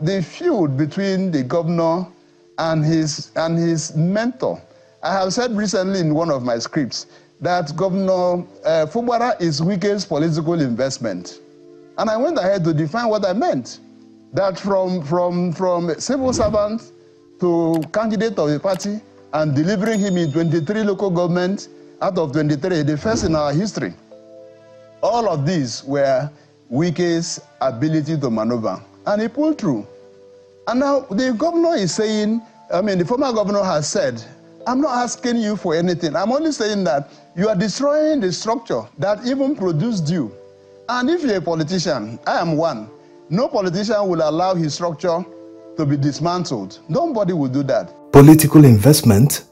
the feud between the governor and his mentor. I have said recently in one of my scripts that Governor Fubara is Wike's political investment. And I went ahead to define what I meant. That from civil servant to candidate of the party and delivering him in 23 local governments out of 23, the first in our history. All of these were Wike's ability to maneuver. And he pulled through. And now the governor is saying, the former governor has said, I'm not asking you for anything. I'm only saying that you are destroying the structure that even produced you. And if you're a politician, I am one, no politician will allow his structure to be dismantled. Nobody will do that. Political investment?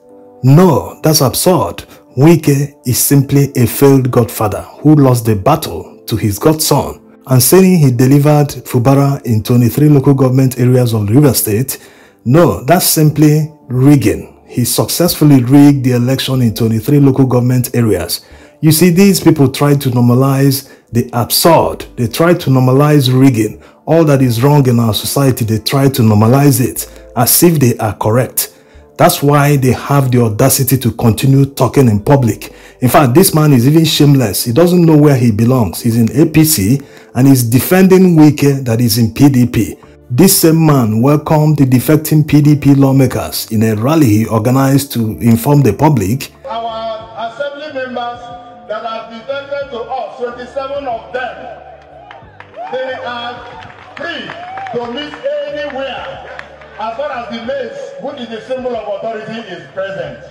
No, that's absurd. Wike is simply a failed godfather who lost the battle to his godson. And saying he delivered Fubara in 23 local government areas of River State, no, that's simply rigging. He successfully rigged the election in 23 local government areas. You see, these people try to normalize the absurd. They try to normalize rigging. All that is wrong in our society, they try to normalize it as if they are correct. That's why they have the audacity to continue talking in public. In fact, this man is even shameless. He doesn't know where he belongs. He's in APC and he's defending Wike that is in PDP. This same man welcomed the defecting PDP lawmakers in a rally he organized to inform the public. Our assembly members that have defected to us, 27 of them, they are free to meet anywhere as far as the maize, which is the symbol of authority, is present.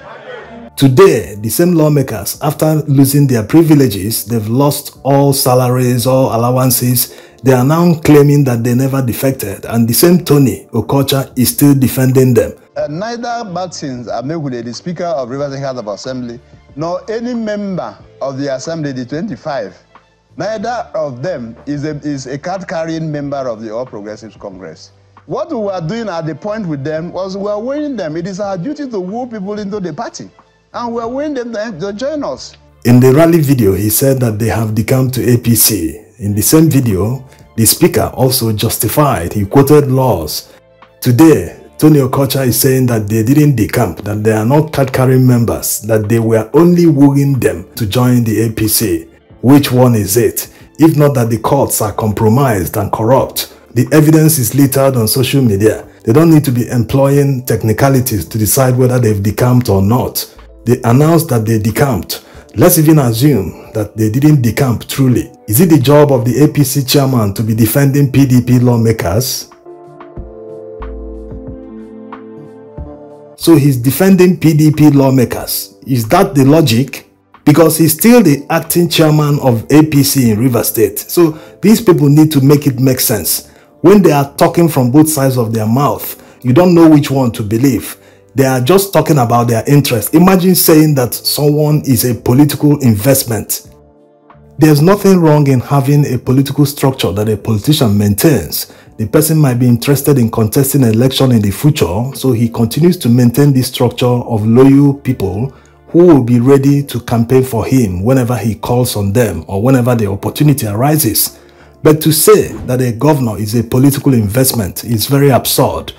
Today, the same lawmakers, after losing their privileges, they've lost all salaries, all allowances. They are now claiming that they never defected, and the same Tony Okocha is still defending them. Neither Martins Amegule, the Speaker of Rivers State House of Assembly, nor any member of the Assembly, the 25, neither of them is a card-carrying member of the All Progressives Congress. What we were doing at the point with them was we were wooing them. It is our duty to woo people into the party, and we are wooing them to join us. In the rally video, he said that they have decamped to APC. In the same video, the speaker also justified. He quoted laws. Today, Tony Okocha is saying that they didn't decamp, that they are not card-carrying members, that they were only wooing them to join the APC. Which one is it? If not that the courts are compromised and corrupt, the evidence is littered on social media. They don't need to be employing technicalities to decide whether they've decamped or not. They announced that they decamped. Let's even assume that they didn't decamp truly. Is it the job of the APC chairman to be defending PDP lawmakers? So he's defending PDP lawmakers. Is that the logic? Because he's still the acting chairman of APC in River State. So these people need to make it make sense. When they are talking from both sides of their mouth, you don't know which one to believe. They are just talking about their interest. Imagine saying that someone is a political investment. There's nothing wrong in having a political structure that a politician maintains. The person might be interested in contesting an election in the future, so he continues to maintain this structure of loyal people who will be ready to campaign for him whenever he calls on them or whenever the opportunity arises. But to say that a governor is a political investment is very absurd.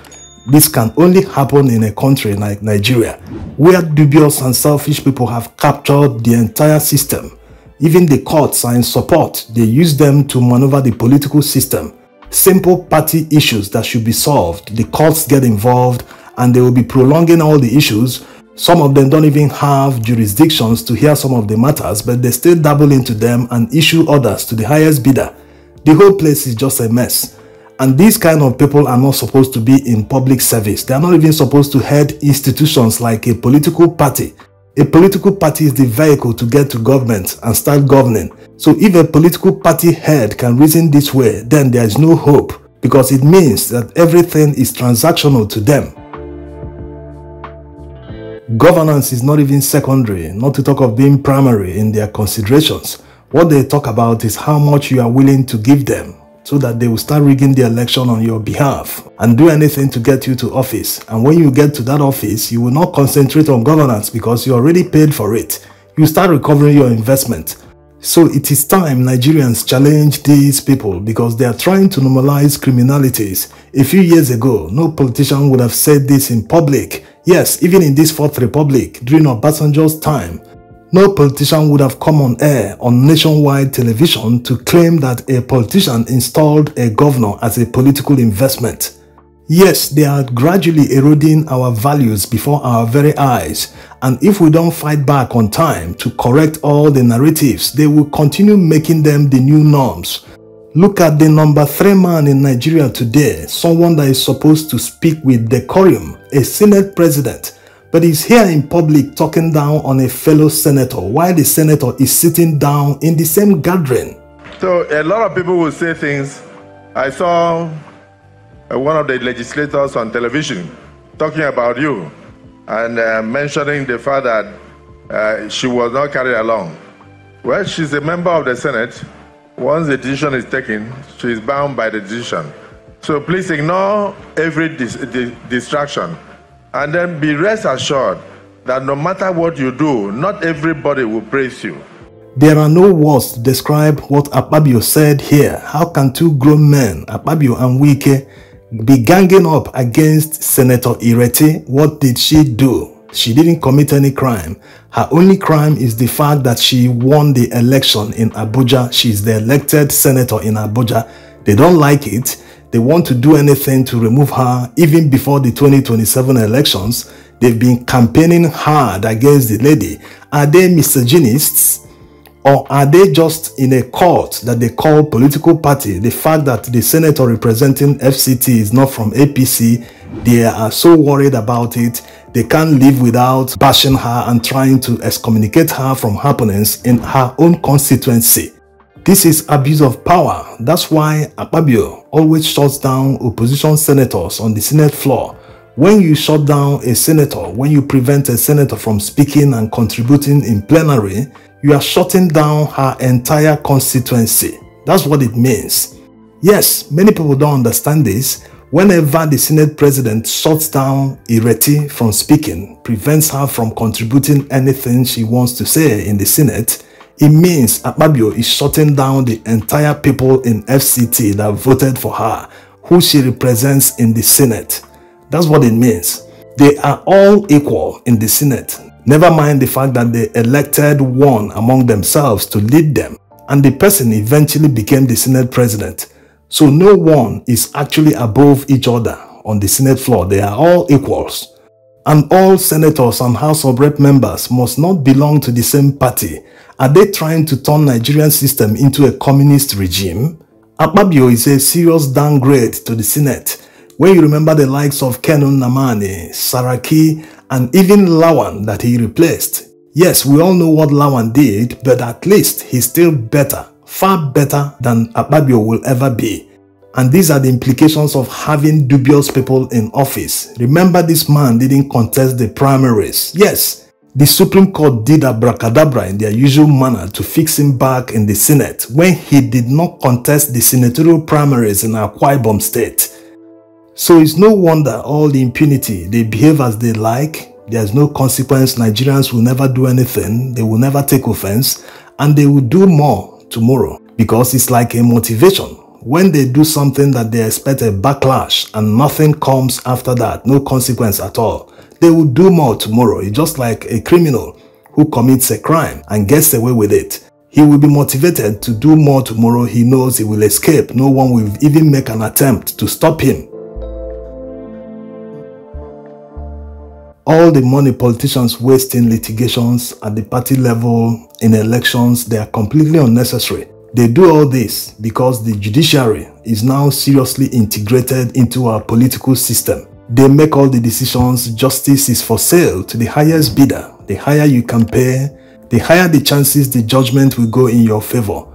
This can only happen in a country like Nigeria, where dubious and selfish people have captured the entire system. Even the courts are in support. They use them to maneuver the political system. Simple party issues that should be solved, the courts get involved and they will be prolonging all the issues. Some of them don't even have jurisdictions to hear some of the matters, but they still dabble into them and issue orders to the highest bidder. The whole place is just a mess. And these kind of people are not supposed to be in public service. They are not even supposed to head institutions like a political party. A political party is the vehicle to get to government and start governing. So if a political party head can reason this way, then there is no hope, because it means that everything is transactional to them. Governance is not even secondary, not to talk of being primary in their considerations. What they talk about is how much you are willing to give them, so that they will start rigging the election on your behalf and do anything to get you to office. And when you get to that office, you will not concentrate on governance because you already paid for it. You start recovering your investment. So it is time Nigerians challenge these people because they are trying to normalize criminalities. A few years ago, no politician would have said this in public. Yes, even in this Fourth Republic, during Obasanjo's time, no politician would have come on air on nationwide television to claim that a politician installed a governor as a political investment. Yes, they are gradually eroding our values before our very eyes, and if we don't fight back on time to correct all the narratives, they will continue making them the new norms. Look at the number 3 man in Nigeria today, someone that is supposed to speak with decorum, a Senate president, but he's here in public talking down on a fellow senator while the senator is sitting down in the same gathering. So a lot of people will say things. I saw one of the legislators on television talking about you and mentioning the fact that she was not carried along. Well, she's a member of the Senate. Once the decision is taken, she is bound by the decision. So please ignore every distraction and then be rest assured that no matter what you do, not everybody will praise you. There are no words to describe what Akpabio said here. How can two grown men, Akpabio and Wike, be ganging up against Senator Ireti? What did she do? She didn't commit any crime. Her only crime is the fact that she won the election in Abuja. She's the elected senator in Abuja. They don't like it. They want to do anything to remove her. Even before the 2027 elections, they've been campaigning hard against the lady. Are they misogynists? Or are they just in a cult that they call political party? The fact that the senator representing FCT is not from APC, they are so worried about it, they can't live without bashing her and trying to excommunicate her from happenings in her own constituency. This is abuse of power. That's why Akpabio always shuts down opposition senators on the Senate floor. When you shut down a senator, when you prevent a senator from speaking and contributing in plenary, you are shutting down her entire constituency. That's what it means. Yes, many people don't understand this. Whenever the Senate president shuts down Ireti from speaking, prevents her from contributing anything she wants to say in the Senate, it means Akpabio is shutting down the entire people in FCT that voted for her, who she represents in the Senate. That's what it means. They are all equal in the Senate. Never mind the fact that they elected one among themselves to lead them, and the person eventually became the Senate president. So no one is actually above each other on the Senate floor. They are all equals. And all senators and House of Rep members must not belong to the same party. Are they trying to turn Nigerian system into a communist regime? Akpabio is a serious downgrade to the Senate. When you remember the likes of Kenun Namani, Saraki, and even Lawan that he replaced. Yes, we all know what Lawan did, but at least he's still better, far better than Akpabio will ever be. And these are the implications of having dubious people in office. Remember, this man didn't contest the primaries. Yes, the Supreme Court did abracadabra in their usual manner to fix him back in the Senate when he did not contest the senatorial primaries in Akwa Ibom State. So it's no wonder all the impunity, they behave as they like, there's no consequence, Nigerians will never do anything, they will never take offense, and they will do more tomorrow because it's like a motivation. When they do something that they expect a backlash and nothing comes after that, no consequence at all, they will do more tomorrow. It's just like a criminal who commits a crime and gets away with it. He will be motivated to do more tomorrow. He knows he will escape. No one will even make an attempt to stop him. All the money politicians waste in litigations at the party level, in elections, they are completely unnecessary. They do all this because the judiciary is now seriously integrated into our political system. They make all the decisions. Justice is for sale to the highest bidder. The higher you can pay, the higher the chances the judgment will go in your favor.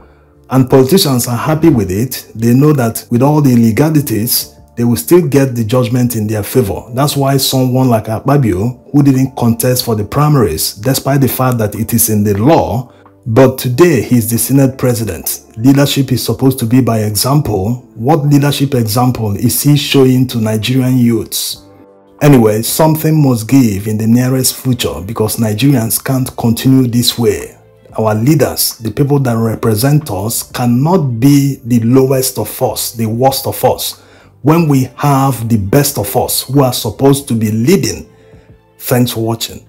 And politicians are happy with it. They know that with all the illegalities, they will still get the judgment in their favor. That's why someone like Akpabio, who didn't contest for the primaries, despite the fact that it is in the law, but today he's the Senate president. Leadership is supposed to be by example. What leadership example is he showing to Nigerian youths? Anyway, something must give in the nearest future because Nigerians can't continue this way. our leaders, the people that represent us, cannot be the lowest of us, the worst of us, when we have the best of us who are supposed to be leading. Thanks for watching.